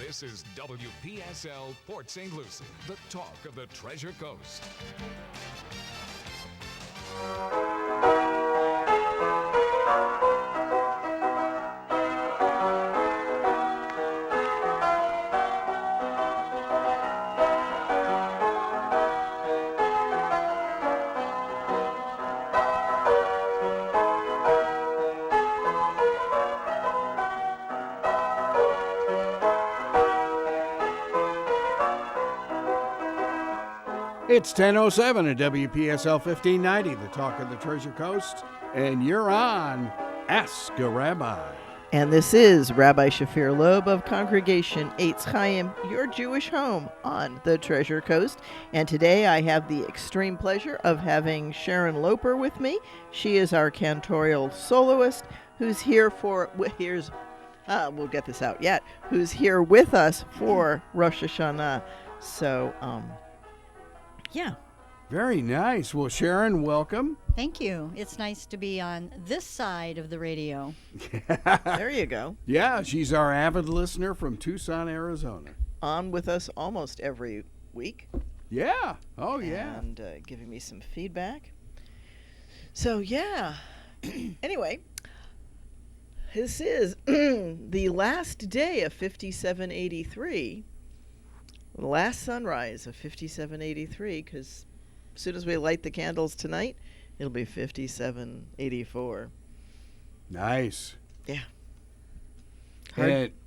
This is WPSL Port St. Lucie, the talk of the Treasure Coast. It's 10:07 at WPSL 1590, the talk of the Treasure Coast, and you're on Ask a Rabbi. And this is Rabbi Sharon Loper of Congregation Eitz Chayim, your Jewish home on the Treasure Coast. And today I have the extreme pleasure of having Sharon Loper with me. She is our Cantorial Soloist, who's here for, we'll get this out yet, who's here with us for Rosh Hashanah. So, yeah. Very nice. Well, Sharon, welcome. Thank you. It's nice to be on this side of the radio. There you go. Yeah, she's our avid listener from Tucson, Arizona. On with us almost every week. Yeah. Oh, yeah. And giving me some feedback. So, yeah. Anyway, this is the last day of 5783. The last sunrise of 5783, because as soon as we light the candles tonight, it'll be 5784. Nice. Yeah.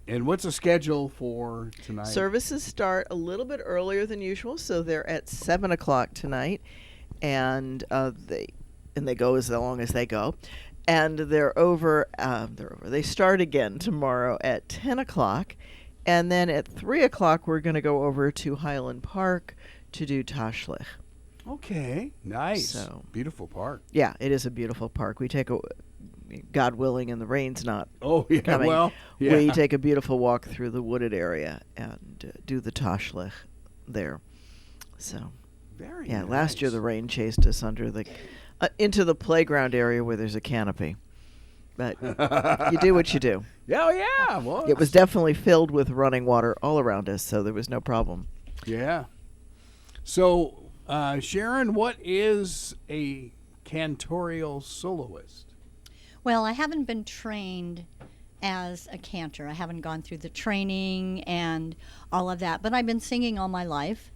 And what's the schedule for tonight? Services start a little bit earlier than usual, so they're at 7 o'clock tonight, and they go as long as they go. And they're over. They start again tomorrow at 10 o'clock. And then at 3 o'clock, we're going to go over to Highland Park to do Tashlich. Okay, nice. So, beautiful park. Yeah, it is a beautiful park. We take God willing, and the rain's not coming. Well, yeah. We take a beautiful walk through the wooded area and do the Tashlich there. So, very nice. Last year the rain chased us under into the playground area where there's a canopy. But you do what you do. Oh, yeah. Well, it was definitely filled with running water all around us, so there was no problem. Yeah. So, Sharon, what is a cantorial soloist? Well, I haven't been trained as a cantor. I haven't gone through the training and all of that, but I've been singing all my life.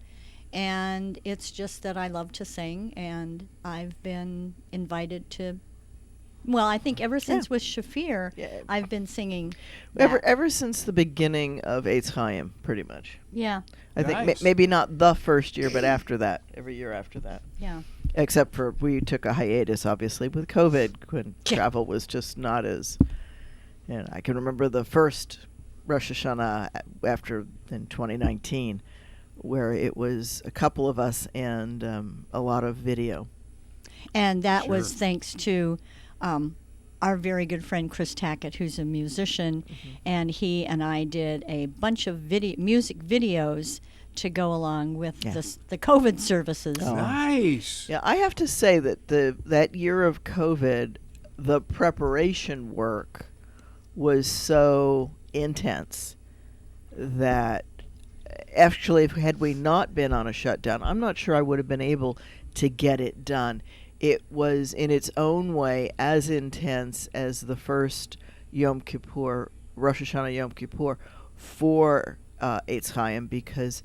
And it's just that I love to sing, and I've been invited to. Well, I think ever since with Shafir, I've been singing. Ever since the beginning of Eitz Chayim, pretty much. Yeah. I think maybe not the first year, but after that, every year after that. Yeah. Except for we took a hiatus, obviously, with COVID, when travel was just not as. I can remember the first Rosh Hashanah in 2019, where it was a couple of us and a lot of video. And that was thanks to our very good friend Chris Tackett, who's a musician, and he and I did a bunch of music videos to go along with the COVID services. Oh. Nice. Yeah, I have to say that that year of COVID, the preparation work was so intense that actually, had we not been on a shutdown, I'm not sure I would have been able to get it done. It was, in its own way, as intense as the first Yom Kippur, Rosh Hashanah Yom Kippur, for Eitz Chayim, because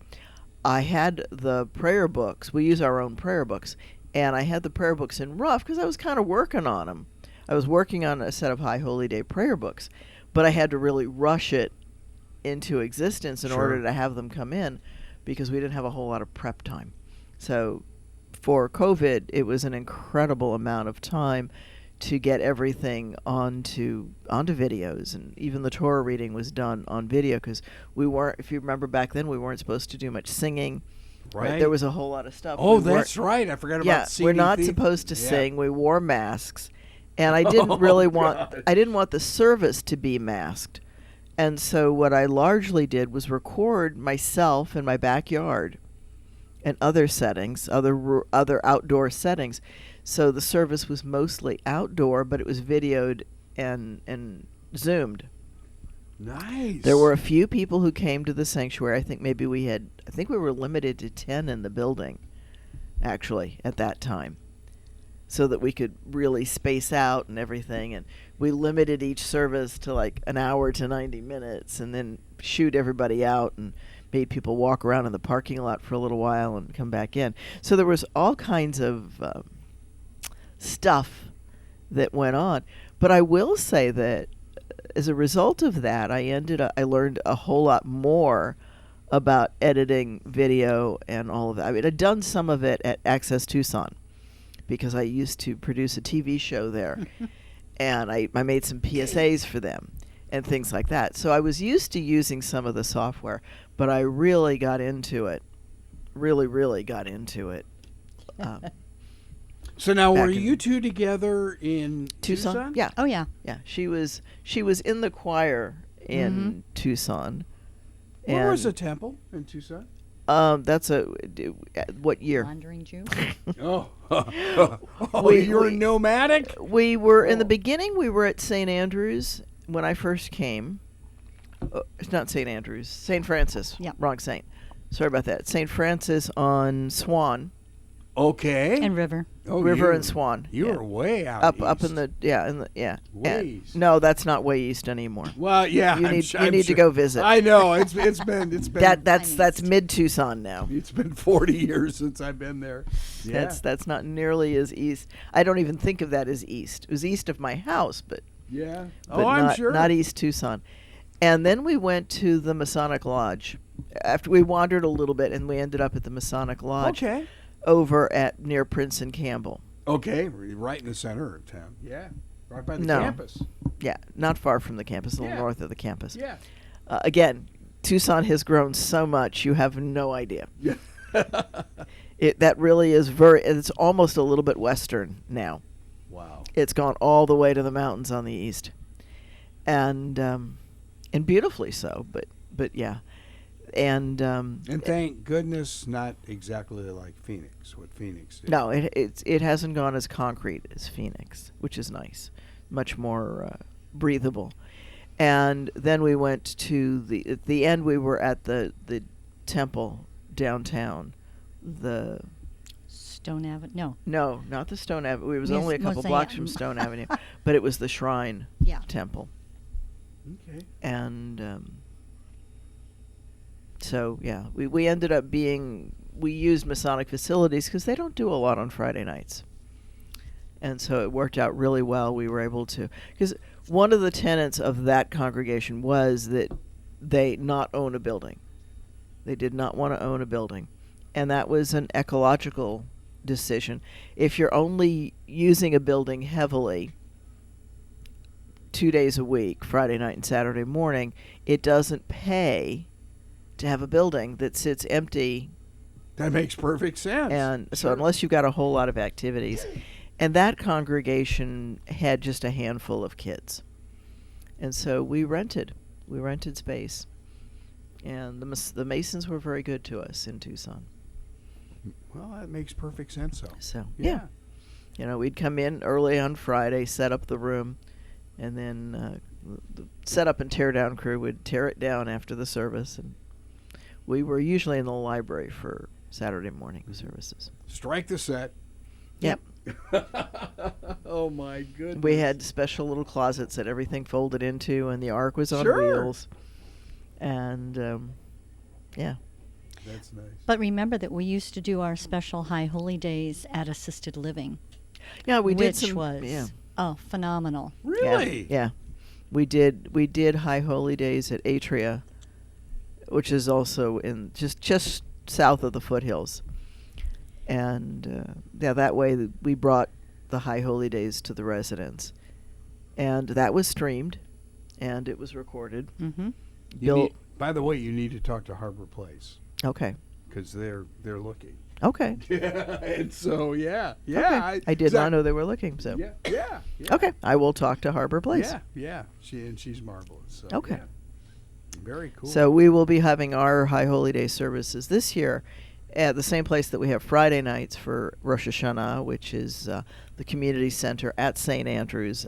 I had the prayer books. We use our own prayer books. And I had the prayer books in rough because I was kind of working on them. I was working on a set of High Holy Day prayer books. But I had to really rush it into existence in order to have them come in, because we didn't have a whole lot of prep time. So for COVID, it was an incredible amount of time to get everything onto videos, and even the Torah reading was done on video, because we weren't, if you remember back then, we weren't supposed to do much singing. Right. There was a whole lot of stuff. Oh, that's right. I forgot about CDT. We're not supposed to sing. We wore masks, and I didn't really I didn't want the service to be masked. And so what I largely did was record myself in my backyard and other settings, other outdoor settings. So the service was mostly outdoor, but it was videoed and zoomed. Nice. There were a few people who came to the sanctuary. I think we were limited to 10 in the building, actually, at that time, so that we could really space out and everything. And we limited each service to like an hour to 90 minutes and then shoot everybody out and made people walk around in the parking lot for a little while and come back in. So there was all kinds of stuff that went on. But I will say that as a result of that, I learned a whole lot more about editing video and all of that. I mean, I'd done some of it at Access Tucson because I used to produce a TV show there. And I made some PSAs for them and things like that. So I was used to using some of the software, but I really got into it. Really got into it. So now, were you two together in Tucson? Yeah. Oh, yeah. Yeah. She was in the choir in Tucson. Where was the temple in Tucson? That's what year? Wandering Jew. Oh, you were nomadic? We were, in the beginning, we were at St. Andrews when I first came. It's not St. Andrews, St. Francis. Yep. Wrong saint. Sorry about that. St. Francis on Swan. Okay. And River. Oh, River and Swan. You were way out up in the Way east. No, that's not way east anymore. Well, yeah, you need to go visit. I know it's been that's mid Tucson now. It's been 40 years since I've been there. Yeah. That's not nearly as east. I don't even think of that as east. It was east of my house, but yeah. But I'm sure not East Tucson. And then we went to the Masonic Lodge. After we wandered a little bit, and we ended up at the Masonic Lodge. Okay. Over near Prince and Campbell. Okay, right in the center of town. Yeah, right by the campus. Yeah, not far from the campus, a little north of the campus. Yeah. Again, Tucson has grown so much, you have no idea. Yeah. That really is it's almost a little bit western now. Wow. It's gone all the way to the mountains on the east. And beautifully so, but yeah. And thank goodness, not exactly like Phoenix. What Phoenix did. No, it hasn't gone as concrete as Phoenix, which is nice, much more breathable. And then we went to at the end. We were at the temple downtown, the Stone Avenue. No, not the Stone Avenue. It was only a couple blocks from Stone Avenue, but it was the Shrine Temple. Okay. And so, yeah, we ended up we used Masonic facilities because they don't do a lot on Friday nights. And so it worked out really well. We were able to, because one of the tenets of that congregation was that they not own a building. They did not want to own a building. And that was an ecological decision. If you're only using a building heavily 2 days a week, Friday night and Saturday morning, it doesn't pay to have a building that sits empty. That makes perfect sense. And so unless you've got a whole lot of activities. And that congregation had just a handful of kids. And so we rented space. And the Masons were very good to us in Tucson. Well, that makes perfect sense. So, yeah. You know, we'd come in early on Friday, set up the room, and then the set up and tear down crew would tear it down after the service. And we were usually in the library for Saturday morning services. Strike the set. Yep. Oh, my goodness. We had special little closets that everything folded into, and the ark was on wheels. And, yeah. That's nice. But remember that we used to do our special High Holy Days at assisted living. Yeah, we did which was phenomenal. Really? Yeah. We did High Holy Days at Atria, which is also in just south of the foothills. And that way we brought the High Holy Days to the residents. And that was streamed, and it was recorded. Mm-hmm. By the way, you need to talk to Harbor Place. Okay. Because they're looking. Okay. Yeah, and so, yeah. Okay. I did not know they were looking, so. Yeah. Okay, I will talk to Harbor Place. Yeah. She's marvelous. So, okay. Yeah. Very cool. So we will be having our High Holy Day services this year at the same place that we have Friday nights for Rosh Hashanah, which is the community center at St. Andrews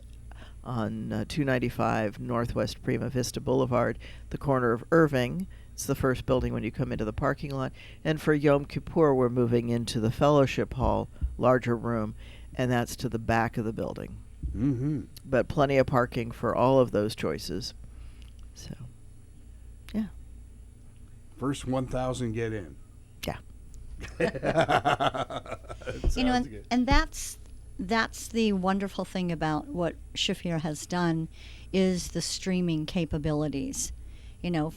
on 295 Northwest Prima Vista Boulevard, the corner of Irving. It's the first building when you come into the parking lot. And for Yom Kippur, we're moving into the Fellowship Hall, larger room, and that's to the back of the building. Mm-hmm. But plenty of parking for all of those choices. So, yeah. First 1,000 get in. Yeah. And that's the wonderful thing about what Shafir has done is the streaming capabilities.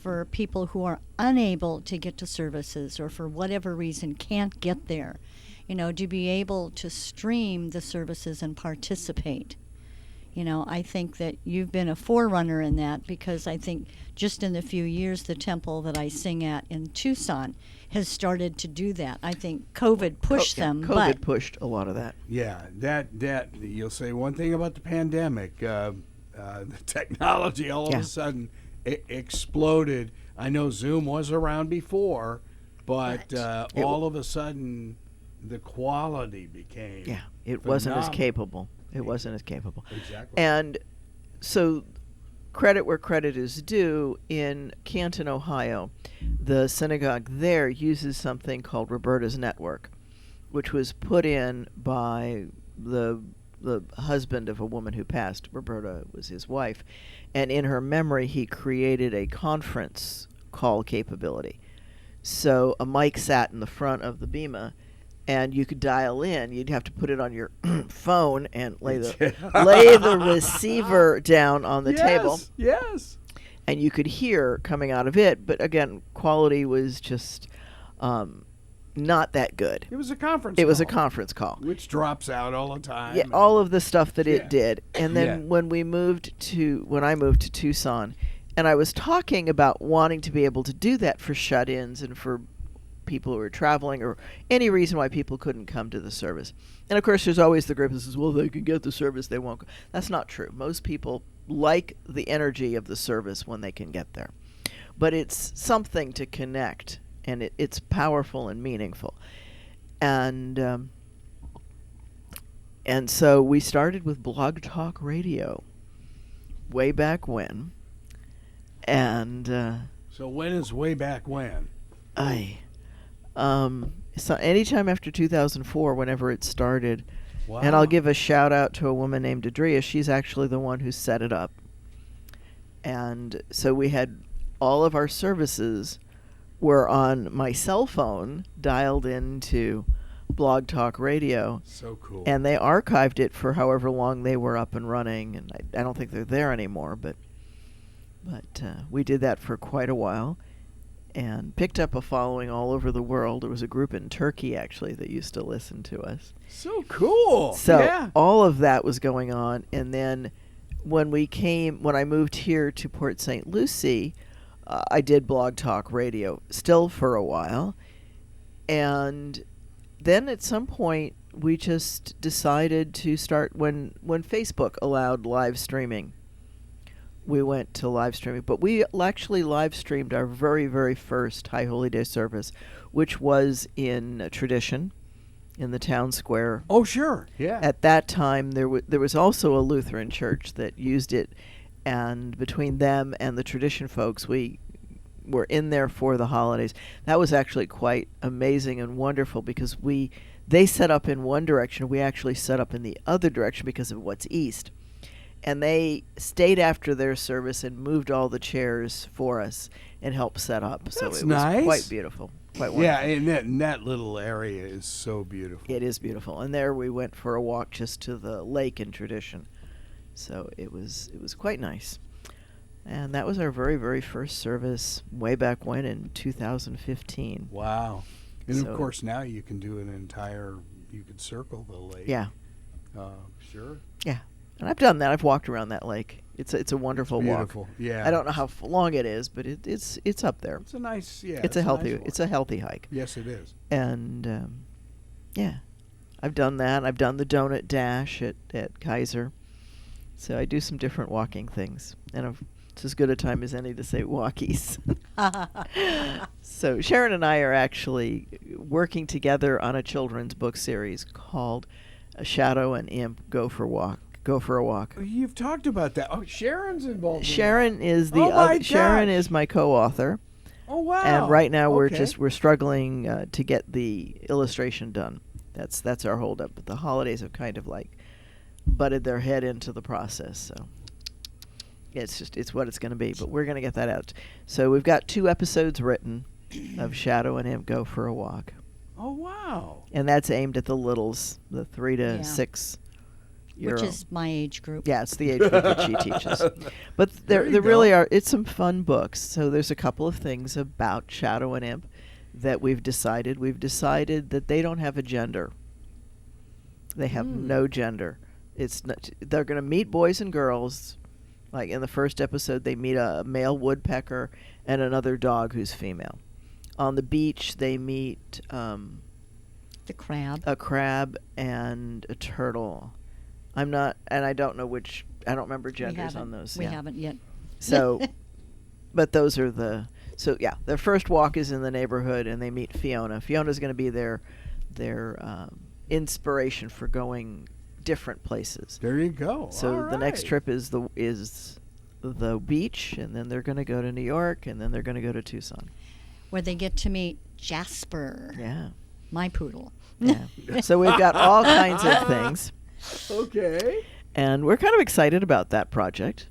For people who are unable to get to services or for whatever reason can't get there, to be able to stream the services and participate. I think that you've been a forerunner in that, because I think just in the few years the temple that I sing at in Tucson has started to do that. I think COVID pushed them. COVID pushed a lot of that. Yeah, that you'll say one thing about the pandemic, the technology all of a sudden exploded. I know Zoom was around before, but all of a sudden the quality became it wasn't as capable. It wasn't as capable. Exactly. And so credit where credit is due, in Canton, Ohio, the synagogue there uses something called Roberta's Network, which was put in by the husband of a woman who passed. Roberta was his wife. And in her memory, he created a conference call capability. So a mic sat in the front of the bima, and you could dial in. You'd have to put it on your phone and lay the receiver down on the table. Yes. And you could hear coming out of it, but again, quality was just not that good. It was a conference It call. was a conference call. Which drops out all the time. Yeah, all of the stuff that it did. And then when I moved to Tucson, and I was talking about wanting to be able to do that for shut-ins and for people who are traveling or any reason why people couldn't come to the service. And of course, there's always the group that says, well, they can get the service, they won't go. That's not true. Most people like the energy of the service when they can get there. But it's something to connect, and it's powerful and meaningful. And so we started with Blog Talk Radio way back when. And so when is way back when? So anytime after 2004, whenever it started. Wow. And I'll give a shout out to a woman named Adria. She's actually the one who set it up. And so we had all of our services were on my cell phone, dialed into Blog Talk Radio. So cool. And they archived it for however long they were up and running. And I don't think they're there anymore, but we did that for quite a while. And picked up a following all over the world. There was a group in Turkey, actually, that used to listen to us. So cool. So all of that was going on. And then when I moved here to Port St. Lucie, I did Blog Talk Radio still for a while. And then at some point, we just decided to start, when Facebook allowed live streaming, we went to live streaming. But we actually live streamed our very, very first High Holy Day service, which was in Tradition, in the town square. Oh, sure. Yeah. At that time, there was also a Lutheran church that used it, and between them and the Tradition folks, we were in there for the holidays. That was actually quite amazing and wonderful, because they set up in one direction, we actually set up in the other direction because of what's east. And they stayed after their service and moved all the chairs for us and helped set up. That's so it nice. was quite beautiful. Quite wonderful. Yeah, and that little area is so beautiful. It is beautiful. And there we went for a walk just to the lake in Tradition. So it was quite nice. And that was our very, very first service way back when in 2015. Wow. And So- of course now you can do you could circle the lake. Yeah. Sure. Yeah. And I've done that. I've walked around that lake. It's a wonderful walk. Beautiful. Yeah. I don't know how long it is, but it's up there. It's a nice, It's a healthy nice walk. hike. Yes, it is. And I've done that. I've done the donut dash at Kaiser. So I do some different walking things, and it's as good a time as any to say walkies. So Sharon and I are actually working together on a children's book series called "A Shadow and Imp Go Go for a Walk. You've talked about that. Oh, Sharon's involved. Sharon is the Oh my Sharon gosh. is my co-author, Oh wow! and right now Okay. we're struggling to get the illustration done. That's our holdup. But the holidays have kind of like butted their head into the process, so it's what it's going to be. But we're going to get that out. So we've got 2 episodes written of Shadow and Imp Go for a Walk, Oh wow! and that's aimed at the littles, the 3 to Yeah. 6 year Which old. is my age group. Yeah, it's the age group that she teaches. But There you there really go. are. It's some fun books. So there's a couple of things about Shadow and Imp that we've decided. We've decided that they don't have a gender. They have no gender. It's not, they're going to meet boys and girls. Like in the first episode, they meet a male woodpecker and another dog who's female. On the beach, they meet The crab. a crab and a turtle. I don't know which. I don't remember genders on those. We yeah. haven't yet. So, but those are the. So yeah, their first walk is in the neighborhood, and they meet Fiona. Fiona's going to be their inspiration for going different places. There you go. So All the next right. trip is the beach, and then they're going to go to New York, and then they're going to go to Tucson. Where they get to meet Jasper, Yeah, my poodle. yeah. So we've got all kinds of things, Okay. and we're kind of excited about that project.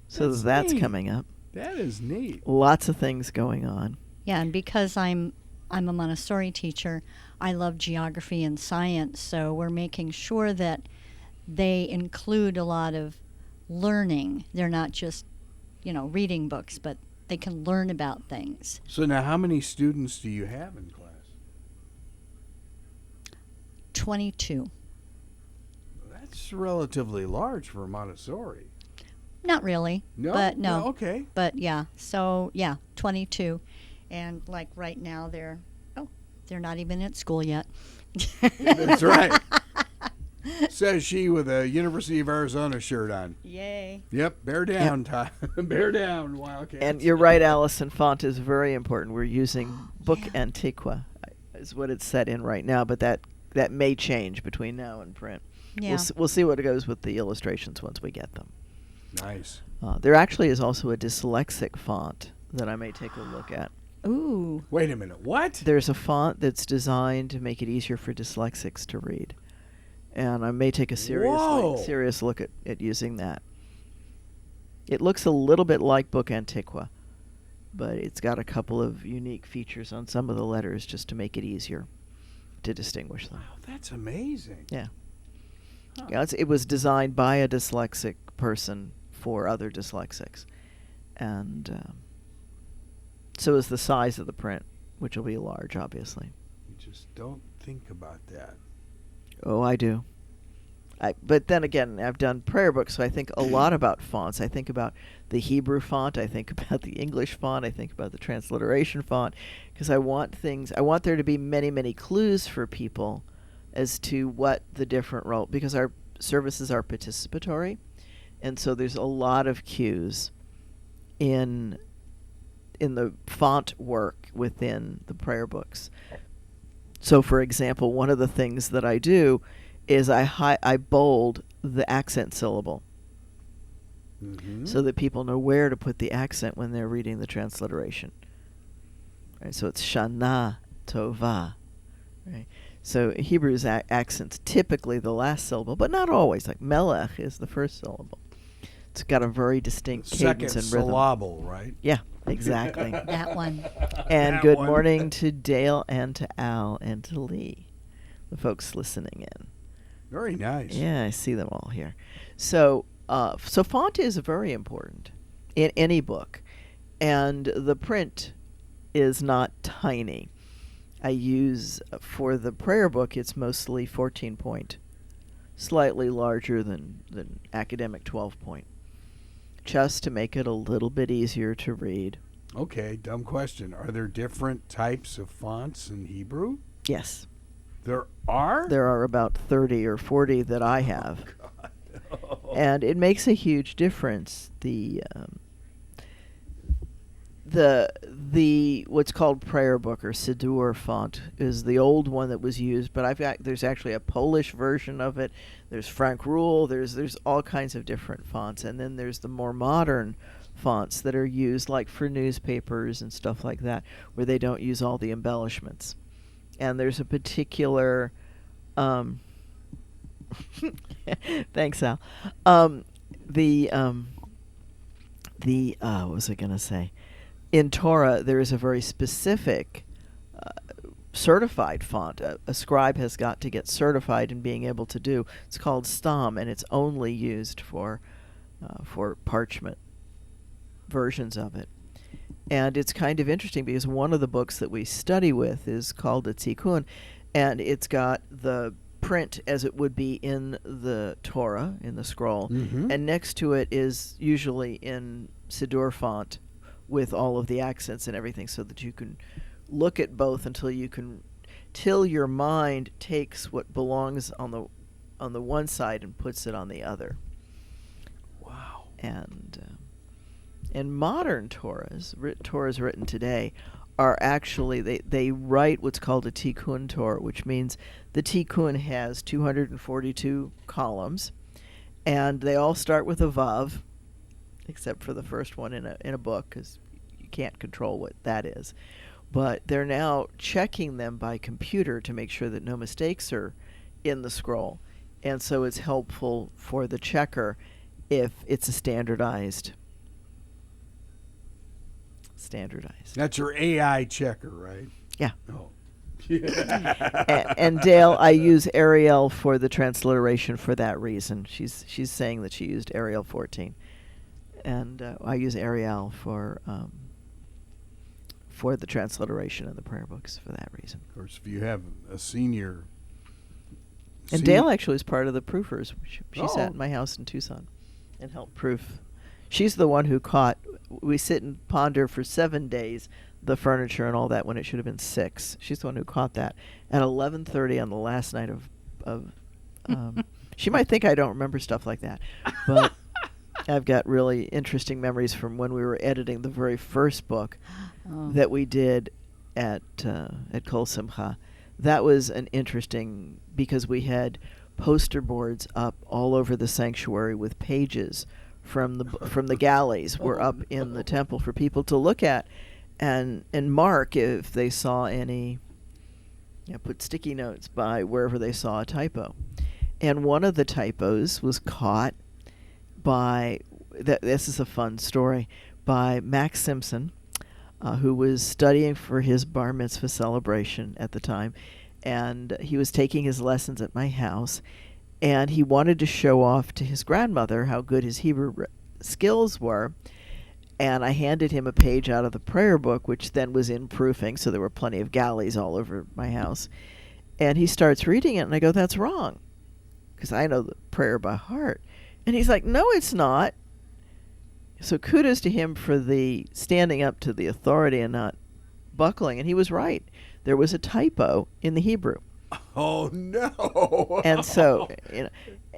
So that's neat. coming up. That is neat. Lots of things going on. Yeah, and because I'm a Montessori teacher, I love geography and science, so we're making sure that they include a lot of learning. They're not just, reading books, but they can learn about things. So now, how many students do you have in class? 22. That's relatively large for Montessori. Not really. No, But no. Okay. But yeah, so yeah, 22. And like right now they're not even at school yet. That's right. Says she with a University of Arizona shirt on. Yay. Yep, bear down, Ty. Bear down, Wildcats. And you're right, Allison. Font is very important. We're using Book Antiqua, is what it's set in right now, but that may change between now and print. Yeah. We'll see what goes with the illustrations once we get them. Nice. There actually is also a dyslexic font that I may take a look at. Ooh. Wait a minute. What? There's a font that's designed to make it easier for dyslexics to read, and I may take a Whoa. serious look at using that. It looks a little bit like Book Antiqua, but it's got a couple of unique features on some of the letters just to make it easier to distinguish them. Wow, that's amazing. Yeah. Huh. Yeah, it was designed by a dyslexic person for other dyslexics, and so is the size of the print, which will be large, obviously. You just don't think about that. Oh, I do. But then again, I've done prayer books, so I think a lot about fonts. I think about the Hebrew font. I think about the English font. I think about the transliteration font, because I want there to be many, many clues for people as to what the different role, because our services are participatory, and so there's a lot of cues in the font work within the prayer books. So, for example, one of the things that I do is I bold the accent syllable Mm-hmm. so that people know where to put the accent when they're reading the transliteration. Right, so it's Shana Tova. Right? So Hebrew's accent's typically the last syllable, but not always. Like Melech is the first syllable. It's got a very distinct Second cadence and rhythm. syllable, right? Yeah, exactly. That one. And That good one. morning to Dale and to Al and to Lee, the folks listening in. Very nice. Yeah, I see them all here. So, so font is very important in any book, and the print is not tiny. I use for the prayer book, it's mostly 14 point, slightly larger than academic 12 point, just to make it a little bit easier to read. Okay, dumb question. Are there different types of fonts in Hebrew? Yes, There are? there are about 30 or 40 that I have. Oh. And it makes a huge difference. The The what's called prayer book or Siddur font is the old one that was used, but there's actually a Polish version of it. There's Frank Rule. There's all kinds of different fonts, and then there's the more modern fonts that are used like for newspapers and stuff like that, where they don't use all the embellishments. And there's a particular thanks, Al. What was I gonna say? In Torah, there is a very specific certified font. A scribe has got to get certified in being able to do. It's called Stam, and it's only used for parchment versions of it. And it's kind of interesting because one of the books that we study with is called a Tikkun, and it's got the print as it would be in the Torah, in the scroll, and next to it is usually in Siddur font with all of the accents and everything, so that you can look at both till your mind takes what belongs on the one side and puts it on the other. Wow. And modern Torahs written today are actually, they write what's called a Tikkun Torah, which means the Tikkun has 242 columns, and they all start with a Vav, except for the first one in a book, because you can't control what that is. But they're now checking them by computer to make sure that no mistakes are in the scroll. And so it's helpful for the checker if it's a standardized. That's your AI checker, right? Yeah. Oh. And Dale, I use Arial for the transliteration for that reason. She's saying that she used Arial 14. And I use Arial for the transliteration of the prayer books for that reason. Of course, if you have a senior... And Dale actually was part of the proofers. She sat Oh. in my house in Tucson and helped proof. She's the one who caught... We sit and ponder for 7 days the furniture and all that when it should have been 6. She's the one who caught that at 11:30 on the last night of she might think I don't remember stuff like that, but I've got really interesting memories from when we were editing the very first book that we did at Kol Simcha. That was an interesting, because we had poster boards up all over the sanctuary with pages from the galleys were up in the temple for people to look at and mark if they saw any, put sticky notes by wherever they saw a typo. And one of the typos was caught by, this is a fun story, by Max Simpson, who was studying for his bar mitzvah celebration at the time, and he was taking his lessons at my house, and he wanted to show off to his grandmother how good his Hebrew skills were. And I handed him a page out of the prayer book, which then was in proofing, so there were plenty of galleys all over my house. And he starts reading it, and I go, "That's wrong," because I know the prayer by heart. And he's like, "No, it's not." So kudos to him for the standing up to the authority and not buckling. And he was right. There was a typo in the Hebrew. Oh, no. And so,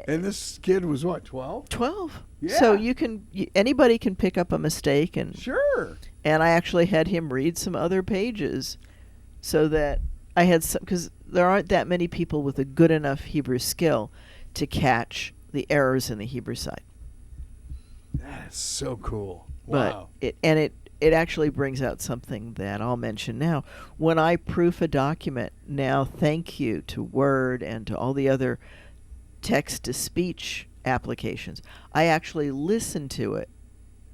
And this kid was what, 12? 12. Yeah. So anybody can pick up a mistake, and Sure. And I actually had him read some other pages, so that I had some, because there aren't that many people with a good enough Hebrew skill to catch the errors in the Hebrew side. That is so cool. But Wow. it actually brings out something that I'll mention now. When I proof a document now, thank you to Word and to all the other text-to-speech applications, I actually listen to it,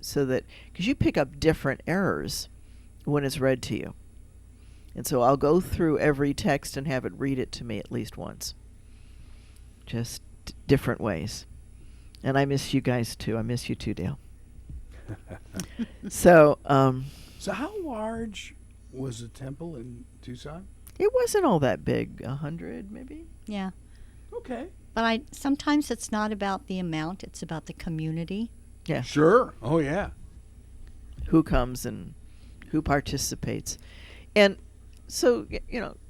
so that, because you pick up different errors when it's read to you. And so I'll go through every text and have it read it to me at least once. Just different ways. And I miss you guys too. I miss you too, Dale. So how large was the temple in Tucson? it wasn't all that big, 100 maybe. Yeah. Okay. But sometimes it's not about the amount, it's about the community. Yeah. Sure. Oh, yeah. Who comes and who participates. And so,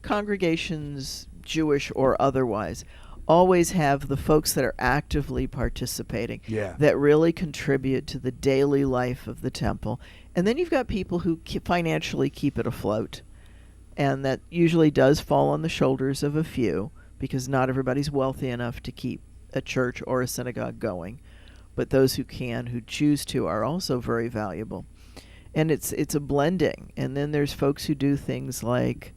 congregations, Jewish or otherwise, always have the folks that are actively participating, Yeah. that really contribute to the daily life of the temple. And then you've got people who financially keep it afloat. And that usually does fall on the shoulders of a few, because not everybody's wealthy enough to keep a church or a synagogue going. But those who can, who choose to, are also very valuable. And it's a blending. And then there's folks who do things like,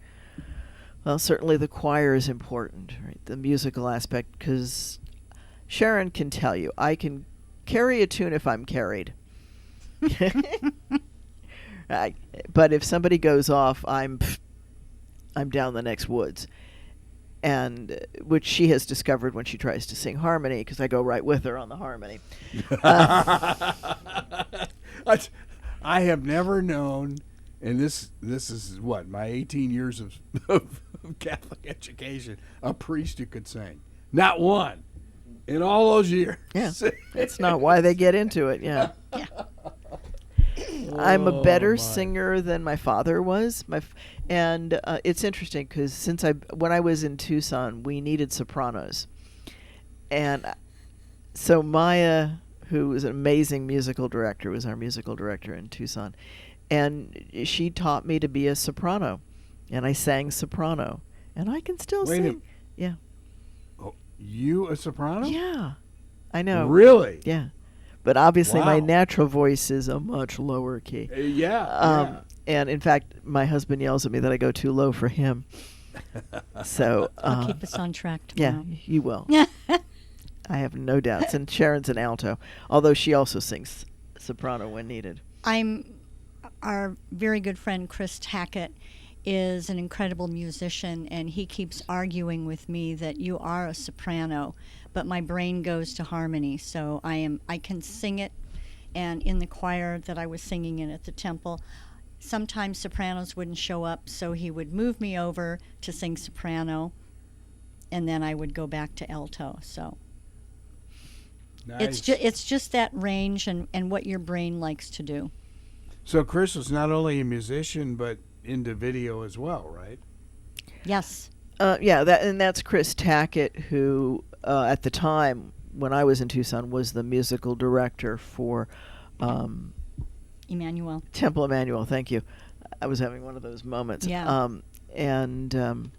well, certainly the choir is important, right? The musical aspect, because Sharon can tell you, I can carry a tune if I'm carried. But if somebody goes off, I'm down the next woods. And which she has discovered when she tries to sing harmony, because I go right with her on the harmony. I have never known, and this is what, my 18 years of Catholic education, a priest who could sing. Not one in all those years. Yeah, that's not why they get into it. Yeah. I'm a better singer than my father was. And it's interesting because when I was in Tucson, we needed sopranos, and so Maya, who was an amazing musical director, was our musical director in Tucson, and she taught me to be a soprano, and I sang soprano, and I can still sing. Yeah. Oh, you a soprano? Yeah, I know. Really? Yeah. But obviously my Wow. natural voice is a much lower key. Yeah. And in fact, my husband yells at me that I go too low for him. So I'll keep us on track yeah, tomorrow. you will. I have no doubts. And Sharon's an alto, although she also sings soprano when needed. Our very good friend Chris Tackett is an incredible musician, and he keeps arguing with me that you are a soprano, but my brain goes to harmony, so I can sing it. And in the choir that I was singing in at the temple, sometimes sopranos wouldn't show up, so he would move me over to sing soprano, and then I would go back to alto. So Nice. it's just that range and what your brain likes to do. So Chris was not only a musician, but into video as well, right? Yes. Yeah, that's Chris Tackett, who at the time when I was in Tucson was the musical director for Emmanuel. Temple Emmanuel. Thank you. I was having one of those moments. Yeah. And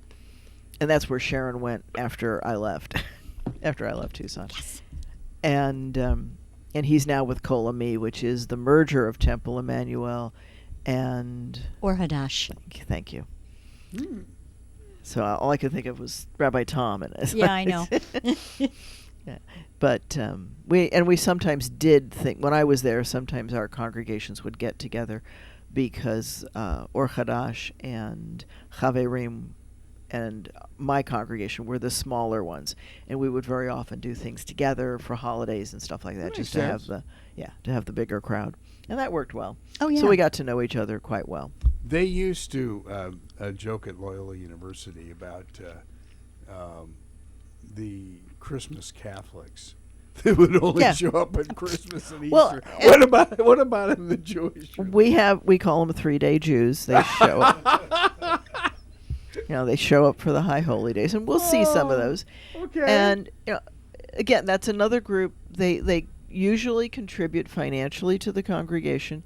that's where Sharon went after I left. After I left Tucson. Yes. And he's now with Kol Ami, which is the merger of Temple Emmanuel and Or Hadash. Thank you. So all I could think of was Rabbi Tom. And Yeah, I know. Yeah. But we sometimes did think, when I was there, sometimes our congregations would get together because Or Hadash and Chaverim and my congregation were the smaller ones, and we would very often do things together for holidays and stuff like that, Makes just sense. to have the bigger crowd, and that worked well. Oh, yeah. So we got to know each other quite well. They used to joke at Loyola University about the Christmas Catholics. They would only Yeah. show up at Christmas and Easter. Well, what about in the Jewish? We call them 3-day Jews. They show up. They show up for the high holy days, and we'll see some of those. Okay. And again, that's another group. They usually contribute financially to the congregation,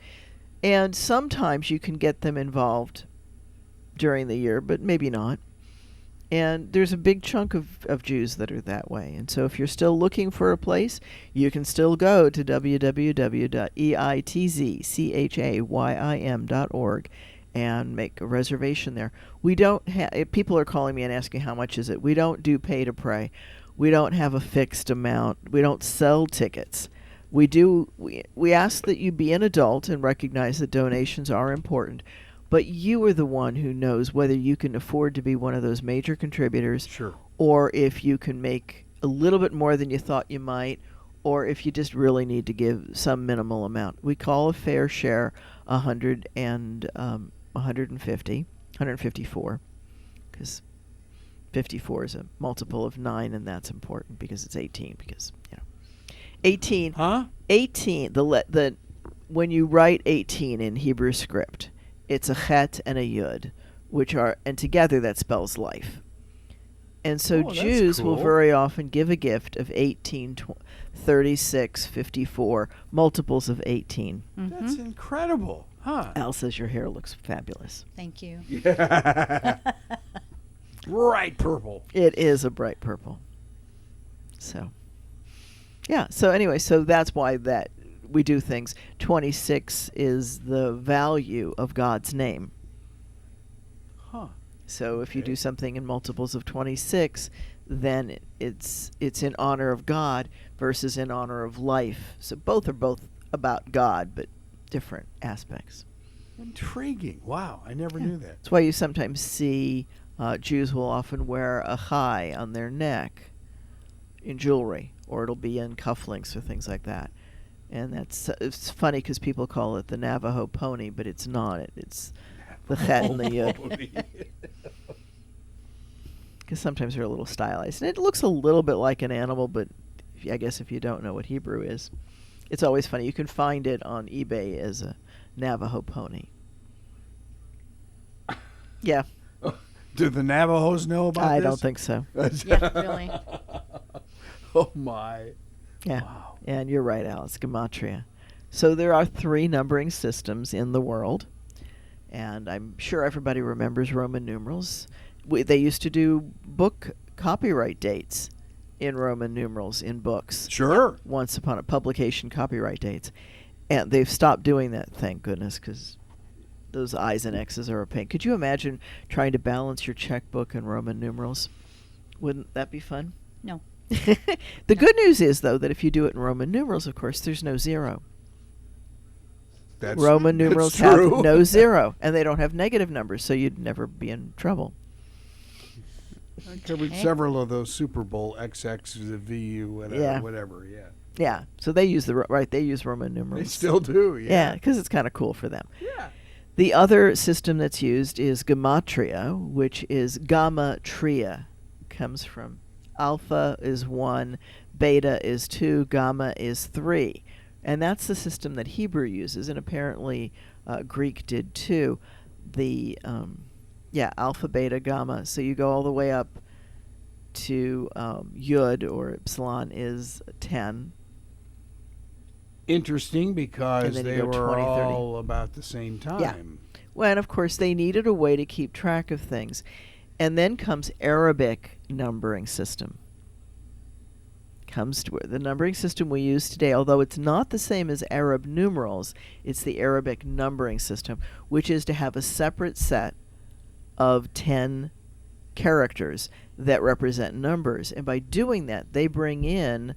and sometimes you can get them involved during the year, but maybe not. And there's a big chunk of Jews that are that way. And so if you're still looking for a place, you can still go to www.eitzchayim.org and make a reservation there. We don't have, people are calling me and asking how much is it. We don't do pay to pray. We don't have a fixed amount. We don't sell tickets. We ask that you be an adult and recognize that donations are important. But you are the one who knows whether you can afford to be one of those major contributors, Sure. or if you can make a little bit more than you thought you might, or if you just really need to give some minimal amount. We call a fair share 154, because 54 is a multiple of 9, and that's important because it's 18. Because 18. Huh? 18. When you write 18 in Hebrew script, it's a chet and a yud, and together that spells life. And so that's Jews will cool. very often give a gift of 18, 36, 54, multiples of 18. That's incredible, huh? Al says your hair looks fabulous. Thank you. Bright purple. It is a bright purple. So, yeah. So anyway, so that's why that we do things. 26 is the value of God's name. Huh. So if you Okay. do something in multiples of 26, then it's in honor of God versus in honor of life. So both are both about God, but different aspects. Intriguing. Wow, I never knew that. That's why you sometimes see Jews will often wear a chai on their neck in jewelry, or it'll be in cufflinks or things like that. And it's funny because people call it the Navajo pony, but it's not. It's the chet and the yud. Because sometimes they're a little stylized. And it looks a little bit like an animal, but I guess if you don't know what Hebrew is, it's always funny. You can find it on eBay as a Navajo pony. Yeah. Do the Navajos know about this? I don't think so. Yeah, really. Oh, my. Yeah. Wow. And you're right, Alice, gematria. So there are 3 numbering systems in the world. And I'm sure everybody remembers Roman numerals. They used to do book copyright dates in Roman numerals in books. Sure. Once upon a publication copyright dates. And they've stopped doing that, thank goodness, because those I's and X's are a pain. Could you imagine trying to balance your checkbook in Roman numerals? Wouldn't that be fun? No. The good news is, though, that if you do it in Roman numerals, of course, there's no zero. Roman numerals have true. no zero, and they don't have negative numbers, so you'd never be in trouble. I covered Okay. several of those Super Bowl XX, VU, whatever. Yeah. Whatever, yeah. Yeah, so they use they use Roman numerals. They still do, Yeah, because it's kind of cool for them. Yeah. The other system that's used is gematria, which is gamma tria. Comes from alpha is 1, beta is 2, gamma is 3. And that's the system that Hebrew uses, and apparently Greek did too. The alpha, beta, gamma. So you go all the way up to yud or epsilon is 10. Interesting, because And then you they go were 20, 30. all about the same time. Yeah. Well, and of course, they needed a way to keep track of things. And then comes Arabic numbering system. Comes to the numbering system we use today, although it's not the same as Arab numerals, it's the Arabic numbering system, which is to have a separate set of 10 characters that represent numbers. And by doing that, they bring in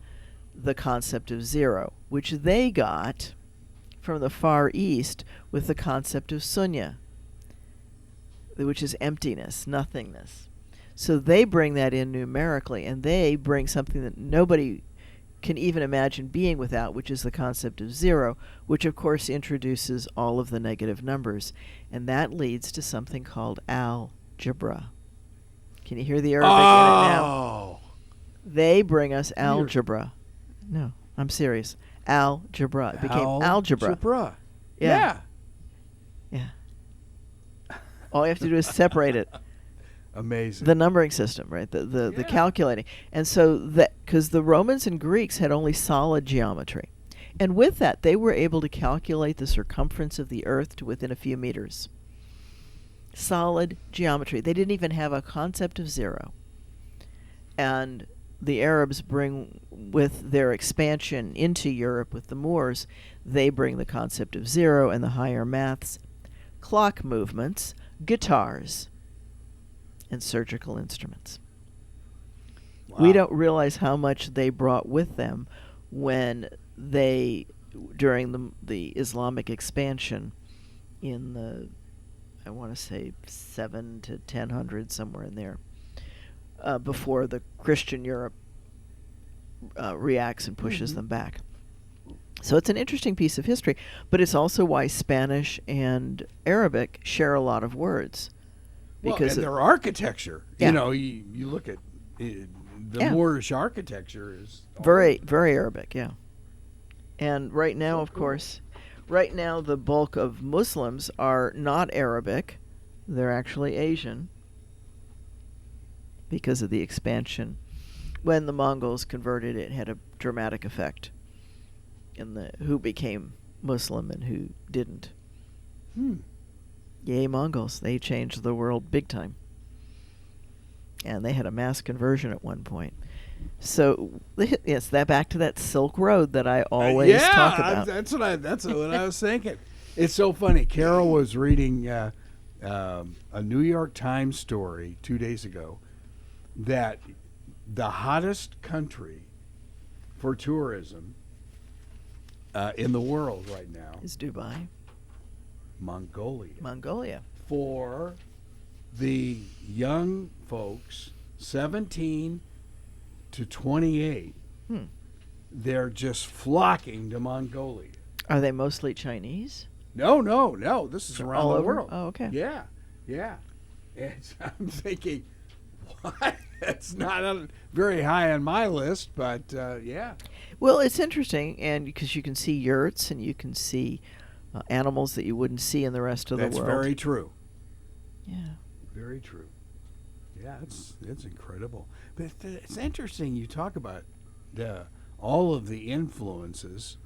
the concept of zero, which they got from the Far East with the concept of sunya, which is emptiness, nothingness. So they bring that in numerically, and they bring something that nobody can even imagine being without, which is the concept of zero, which of course introduces all of the negative numbers. And that leads to something called algebra. Can you hear the Arabic in it now? Oh. They bring us algebra. No, I'm serious. Algebra. It became algebra. Algebra. Yeah. Yeah. All you have to do is separate it. Amazing. The numbering system, right? The Yeah. calculating. And so that, because the Romans and Greeks had only solid geometry. And with that, they were able to calculate the circumference of the earth to within a few meters. Solid geometry. They didn't even have a concept of zero. And the Arabs bring, with their expansion into Europe with the Moors, they bring the concept of zero and the higher maths, clock movements, guitars, and surgical instruments. We Wow. don't realize how much they brought with them when they, during the Islamic expansion in the, I want to say 7 to 1000, somewhere in there, before the Christian Europe reacts and pushes them back. So it's an interesting piece of history, but it's also why Spanish and Arabic share a lot of words. Because their architecture, Yeah. you know, you look at the Yeah. Moorish architecture is Very, very Arabic, yeah. And right now, of course, right now the bulk of Muslims are not Arabic. They're actually Asian. because of the expansion. When the Mongols converted, it had a dramatic effect in the who became Muslim and who didn't. Yay, Mongols. They changed the world big time. And they had a mass conversion at one point. So, yes, that back to that Silk Road that I always talk about. That's what I was thinking. It's so funny. Carol was reading a New York Times story 2 days ago that the hottest country for tourism in the world right now Is Dubai. Mongolia. For the young folks, 17 to 28, they're just flocking to Mongolia. Are they mostly Chinese? No. This is around all the over? world. Oh, okay. Yeah. And I'm thinking, what? That's not very high on my list, but yeah. Well, it's interesting, and because you can see yurts and you can see animals that you wouldn't see in the rest of the world. That's very true. Yeah. Very true. Yeah, it's incredible. But it's interesting you talk about all of the influences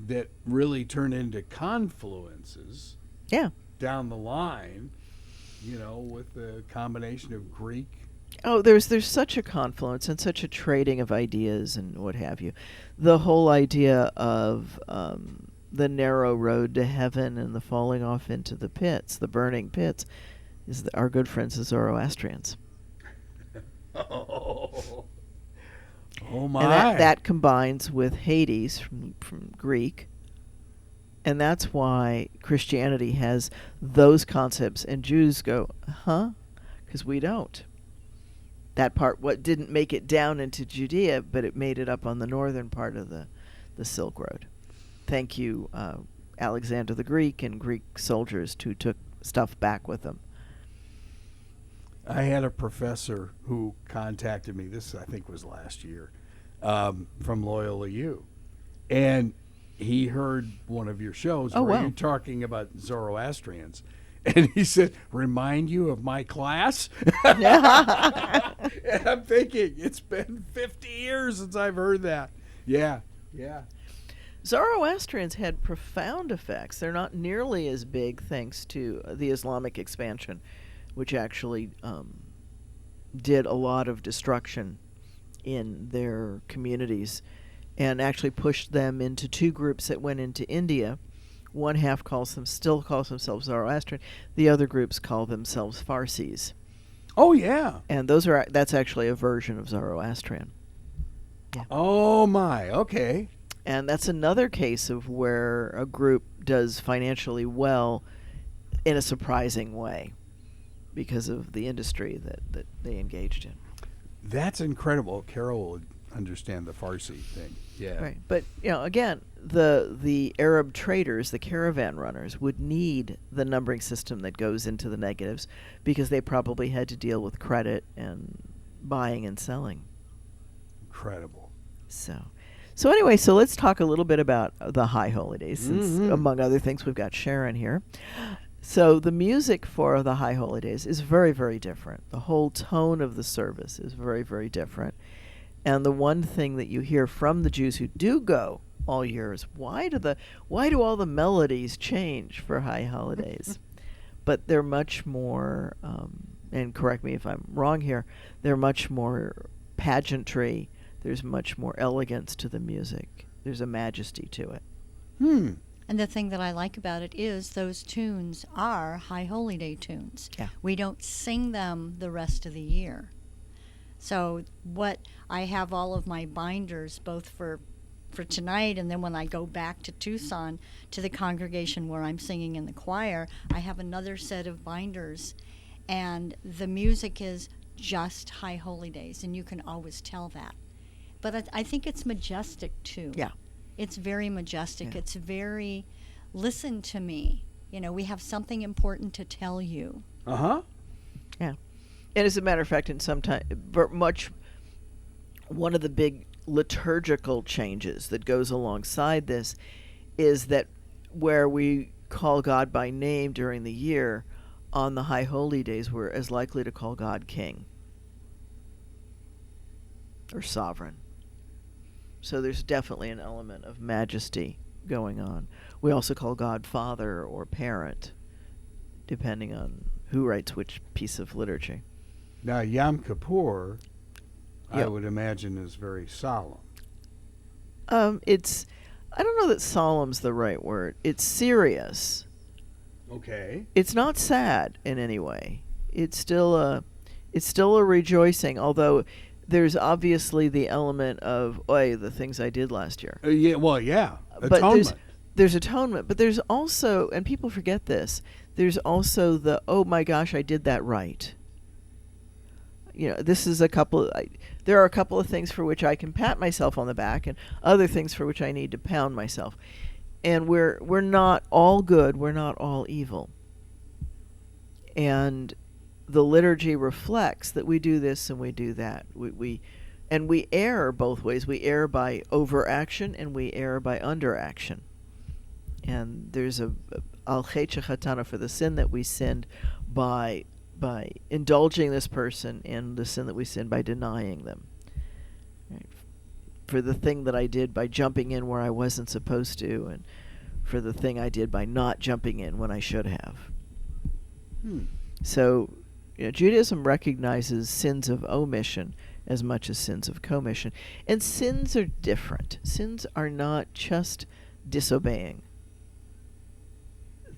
that really turn into confluences. Yeah. Down the line, with the combination of Greek. Oh, there's such a confluence and such a trading of ideas and what have you. The whole idea of the narrow road to heaven and the falling off into the pits, the burning pits, is our good friends the Zoroastrians. Oh my! And that combines with Hades from Greek, and that's why Christianity has those concepts, and Jews go, huh? Because we don't. That part, what didn't make it down into Judea, but it made it up on the northern part of the Silk Road. Thank you, Alexander the Greek and Greek soldiers who took stuff back with them. I had a professor who contacted me, this I think was last year, from Loyola U. And he heard one of your shows where you're talking about Zoroastrians. And he said, remind you of my class? And I'm thinking, it's been 50 years since I've heard that. Yeah. Zoroastrians had profound effects. They're not nearly as big thanks to the Islamic expansion, which actually did a lot of destruction in their communities and actually pushed them into two groups that went into India. One half still calls themselves Zoroastrian. The other groups call themselves Farsis. Oh, yeah. And that's actually a version of Zoroastrian. Yeah. Oh, my. Okay. And that's another case of where a group does financially well in a surprising way because of the industry that they engaged in. That's incredible. Carol would understand the Farsi thing. Yeah. Right. But, again, the Arab traders, the caravan runners, would need the numbering system that goes into the negatives because they probably had to deal with credit and buying and selling. Incredible. So anyway, let's talk a little bit about the High Holy Days, since, among other things, we've got Sharon here. So the music for the High Holy Days is very, very different. The whole tone of the service is very, very different. And the one thing that you hear from the Jews who do go all year is, why do all the melodies change for High Holidays? But they're much more, and correct me if I'm wrong here, they're much more pageantry. There's much more elegance to the music. There's a majesty to it. And the thing that I like about it is those tunes are High Holy Day tunes. Yeah. We don't sing them the rest of the year. So I have all of my binders both for tonight, and then when I go back to Tucson to the congregation where I'm singing in the choir, I have another set of binders, and the music is just High Holy Days, and you can always tell that. But I think it's majestic too. Yeah. It's very majestic. Yeah. It's very, listen to me. We have something important to tell you. Uh-huh. Yeah. And as a matter of fact, one of the big liturgical changes that goes alongside this is that where we call God by name during the year, on the High Holy Days, we're as likely to call God King. or sovereign. So there's definitely an element of majesty going on. We also call God Father or Parent, depending on who writes which piece of liturgy. Now, Yom Kippur, I Yep. would imagine, is very solemn. It's, I don't know that solemn's the right word. It's serious. Okay. It's not sad in any way. It's still a rejoicing, although there's obviously the element of, the things I did last year. Yeah. Well, yeah. But Atonement. there's atonement, but there's also, and people forget this, there's also the, oh my gosh, I did that right. This is there are a couple of things for which I can pat myself on the back, and other things for which I need to pound myself. And we're not all good, we're not all evil. And the liturgy reflects that we do this and we do that. We err both ways. We err by overaction and we err by underaction. And there's a al chet shechatana, for the sin that we sinned by indulging this person, and the sin that we sinned by denying them. Right? For the thing that I did by jumping in where I wasn't supposed to, and for the thing I did by not jumping in when I should have. So, Judaism recognizes sins of omission as much as sins of commission. And sins are different. Sins are not just disobeying.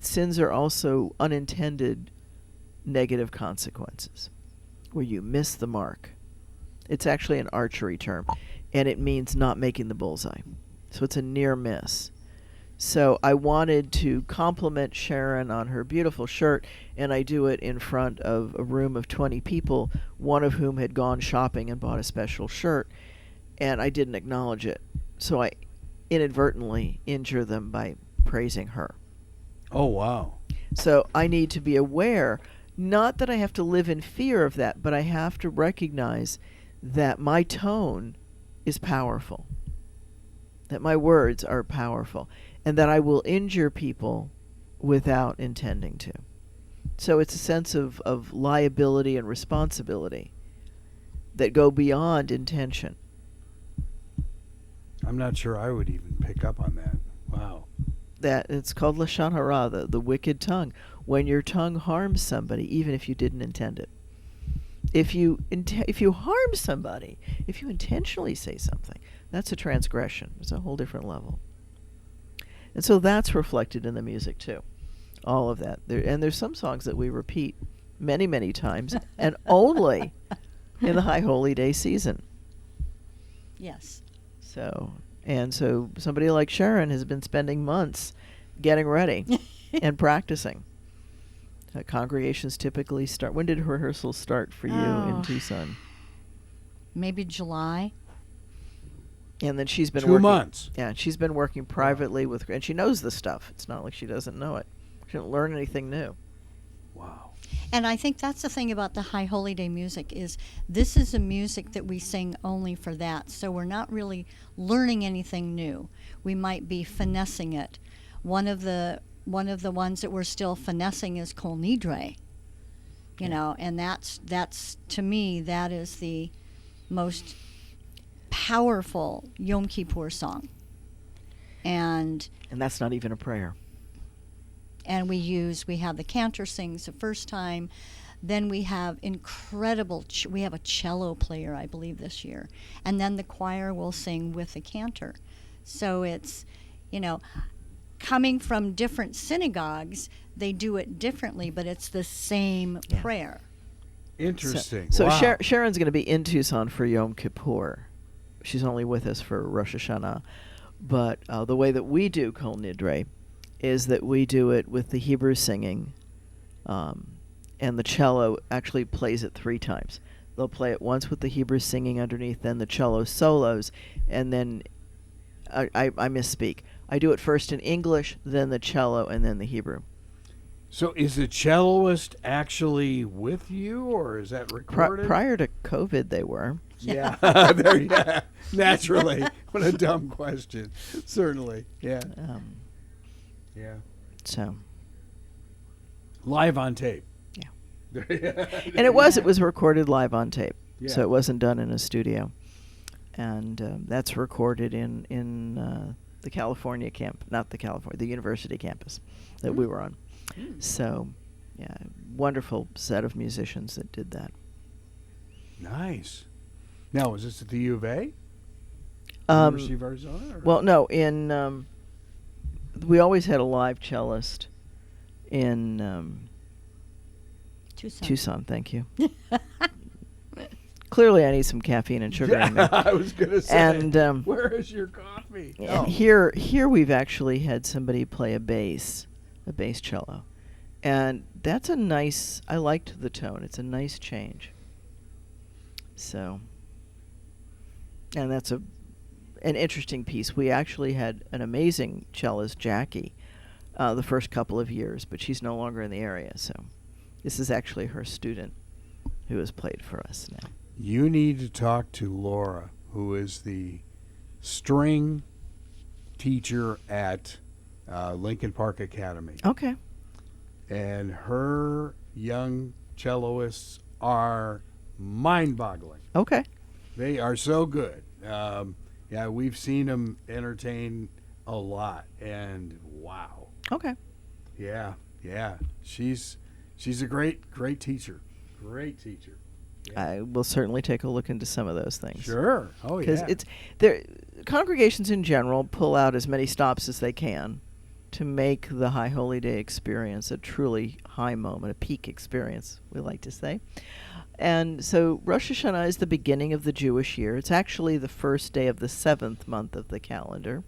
Sins are also unintended negative consequences, where you miss the mark. It's actually an archery term, and it means not making the bullseye. So it's a near miss. So I wanted to compliment Sharon on her beautiful shirt, and I do it in front of a room of 20 people, one of whom had gone shopping and bought a special shirt, and I didn't acknowledge it. So I inadvertently injure them by praising her. Oh, wow. So I need to be aware, not that I have to live in fear of that, but I have to recognize that my tone is powerful, that my words are powerful, and that I will injure people without intending to. So it's a sense of liability and responsibility that go beyond intention. I'm not sure I would even pick up on that. Wow. That it's called lashon hara, the wicked tongue. When your tongue harms somebody, even if you didn't intend it. If you harm somebody, if you intentionally say something, that's a transgression. It's a whole different level. And so that's reflected in the music too. All of that. There's some songs that we repeat many, many times, and only in the High Holy Day season. Yes. So somebody like Sharon has been spending months getting ready and practicing. Congregations typically start. When did rehearsals start for you in Tucson? Maybe July. And then she's been 2 months. Yeah, she's been working privately with, and she knows the stuff. It's not like she doesn't know it. She didn't learn anything new. Wow. And I think that's the thing about the High Holy Day music is this is a music that we sing only for that. So we're not really learning anything new. We might be finessing it. One of the ones that we're still finessing is Kol Nidre. And that's to me, that is the most powerful Yom Kippur song. And that's not even a prayer. And we have the cantor sings the first time. Then we have we have a cello player, I believe, this year. And then the choir will sing with the cantor. So it's, coming from different synagogues, they do it differently, but it's the same prayer. Interesting. So wow. Sharon's going to be in Tucson for Yom Kippur. She's only with us for Rosh Hashanah. But the way that we do Kol Nidre is that we do it with the Hebrew singing, and the cello actually plays it 3 times. They'll play it once with the Hebrew singing underneath, then the cello solos, and then I misspeak. I do it first in English, then the cello, and then the Hebrew. So is the celloist actually with you, or is that recorded? Prior to COVID, they were. Yeah. Naturally. What a dumb question. Certainly. Yeah. Yeah. So. Live on tape. Yeah. And it was recorded live on tape. Yeah. So it wasn't done in a studio. and that's recorded in the California the university campus that we were on. So, yeah, wonderful set of musicians that did that. Nice. Now, was this at the U of A? University of Arizona? Or? Well, no, we always had a live cellist in Tucson. Thank you. Clearly, I need some caffeine and sugar in there. I was going to say, and where is your coffee? And here we've actually had somebody play a bass cello. And that's a nice, I liked the tone. It's a nice change. So, and that's an interesting piece. We actually had an amazing cellist, Jackie, the first couple of years, but she's no longer in the area. So this is actually her student who has played for us now. You need to talk to Laura, who is the string teacher at Lincoln Park Academy. Okay. And her young cellists are mind-boggling. Okay. They are so good. Yeah, we've seen them entertain a lot, and wow. Okay. Yeah. She's a great teacher. Great teacher. Yeah. I will certainly take a look into some of those things. Sure. Oh, yeah. Because congregations in general pull out as many stops as they can to make the High Holy Day experience a truly high moment, a peak experience, we like to say. And so Rosh Hashanah is the beginning of the Jewish year. It's actually the first day of the 7th month of the calendar,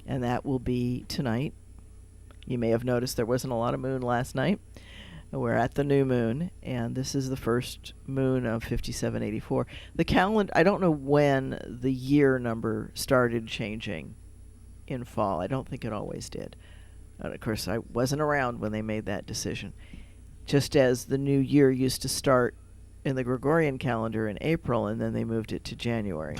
and that will be tonight. You may have noticed there wasn't a lot of moon last night. We're at the new moon, and this is the first moon of 5784. The calendar, I don't know when the year number started changing in fall. I don't think it always did. And of course, I wasn't around when they made that decision. Just as the new year used to start in the Gregorian calendar in April, and then they moved it to January.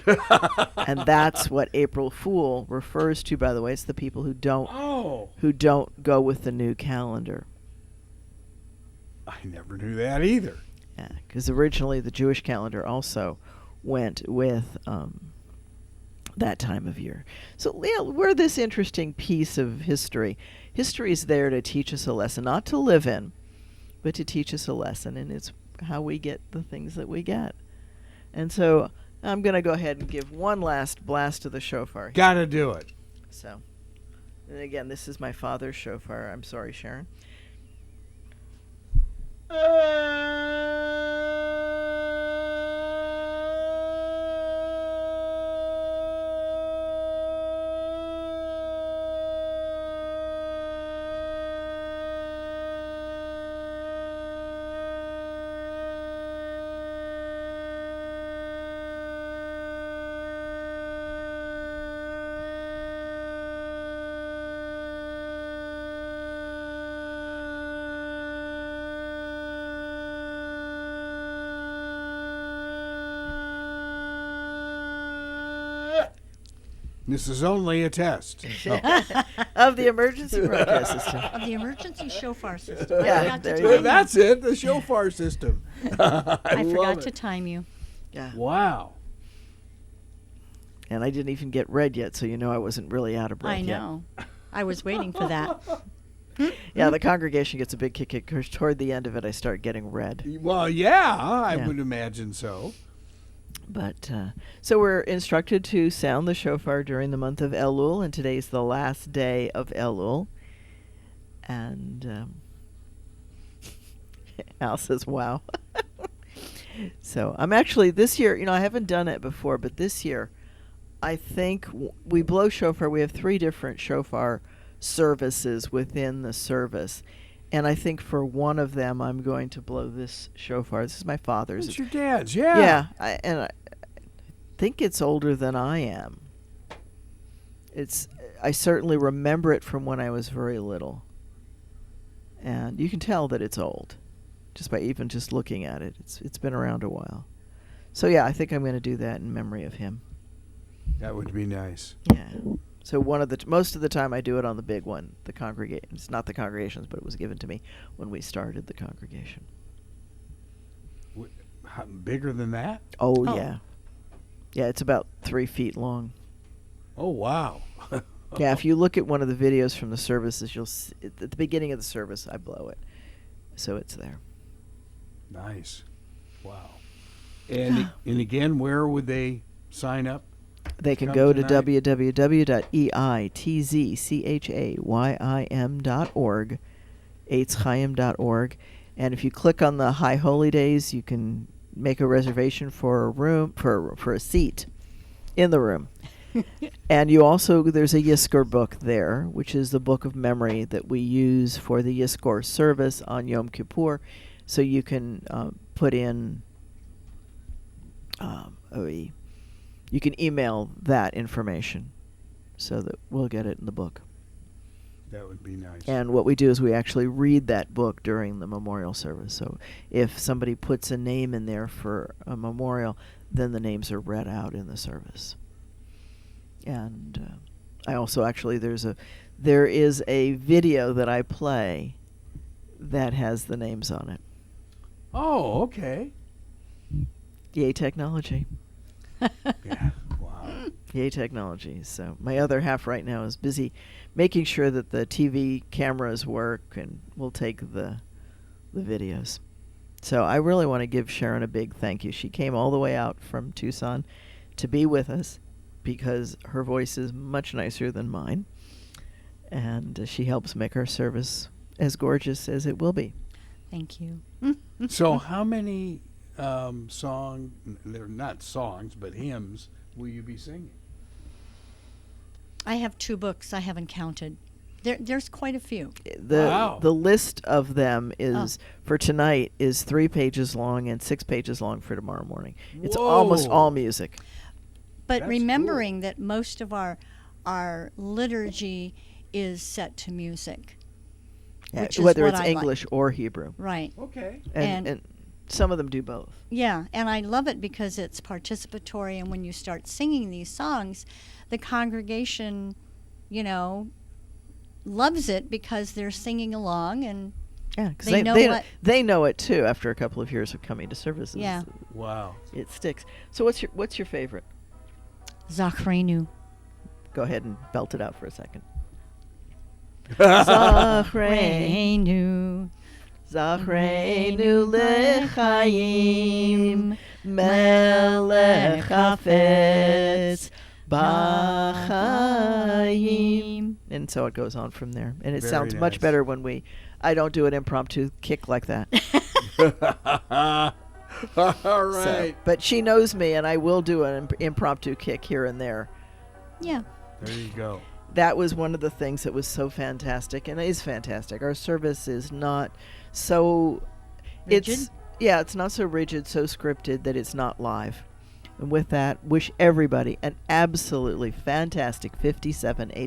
And that's what April Fool refers to, by the way. It's the people who don't go with the new calendar. I never knew that either. Yeah, because originally the Jewish calendar also went with that time of year. So yeah, we're this interesting piece of history. History is there to teach us a lesson, not to live in, but to teach us a lesson, and it's how we get the things that we get. And so I'm going to go ahead and give one last blast to the shofar. Gotta do it. So, and again, this is my father's shofar. I'm sorry, Sharon. This is only a test. Of the emergency broadcast system. Of the emergency shofar system. Yeah, I forgot to there you time go. you. That's it, the shofar system. I forgot love to it. time you. Yeah. Wow. And I didn't even get red yet, so you know I wasn't really out of breath I yet. know. I was waiting for that. Yeah, the congregation gets a big kick because toward the end of it I start getting red. Well, yeah, I Yeah. would imagine so. But so we're instructed to sound the shofar during the month of Elul, and today's the last day of Elul. And Al says, wow. So I'm actually, this year, I haven't done it before, but this year, I think we blow shofar. We have 3 different shofar services within the service. And I think for one of them, I'm going to blow this shofar. This is my father's. It's your dad's, yeah. Yeah, I think it's older than I am. I certainly remember it from when I was very little. And you can tell that it's old just by even just looking at it. It's been around a while. So yeah, I think I'm going to do that in memory of him. That would be nice. Yeah. So most of the time I do it on the big one, the congregation. It's not the congregations, but it was given to me when we started the congregation. Bigger than that? Oh. Oh. Yeah. Yeah, it's about 3 feet long. Oh, wow. Yeah, if you look at one of the videos from the services, you'll see at the beginning of the service, I blow it. So it's there. Nice. Wow. And again, where would they sign up? They can Come go to tonight. www.eitzchayim.org, eitzchayim.org, and if you click on the High Holy Days, you can make a reservation for a room for a seat in the room. And you also, there's a Yizkor book there, which is the book of memory that we use for the Yizkor service on Yom Kippur. So you can put in, you can email that information so that we'll get it in the book. That would be nice. And what we do is we actually read that book during the memorial service. So if somebody puts a name in there for a memorial, then the names are read out in the service. And I also actually there is a video that I play that has the names on it. Oh, okay. Yay technology. Yeah. Wow. Yay technology. So my other half right now is busy making sure that the TV cameras work, and we'll take the videos. So I really want to give Sharon a big thank you. She came all the way out from Tucson to be with us because her voice is much nicer than mine, and she helps make our service as gorgeous as it will be. Thank you. So how many they're not songs, but hymns, will you be singing? I have 2 books. I haven't counted. There's quite a few. Wow. The list of them is for tonight is 3 pages long and 6 pages long for tomorrow morning. It's almost Whoa. all music. But That's remembering cool. that most of our liturgy is set to music. Yeah, Which is whether what it's I like. English or Hebrew. Right. Okay. And some of them do both. Yeah, and I love it because it's participatory, and when you start singing these songs, the congregation, loves it because they're singing along, and Yeah, because They know what- they know it too after a couple of years of coming to services. Yeah. Wow. It sticks. So what's your favorite? Zachrenu. Go ahead and belt it out for a second. Zachrenu. Zachreinu lechayim, melech hafetz b'chayim. And so it goes on from there. And it Very sounds much nice. better when I don't do an impromptu kick like that. All So, right. but she knows me, and I will do an impromptu kick here and there. Yeah. There you go. That was one of the things that was so fantastic, and is fantastic. Our service is not so Rigid? It's not so rigid, so scripted that it's not live. And with that, wish everybody an absolutely fantastic 5780.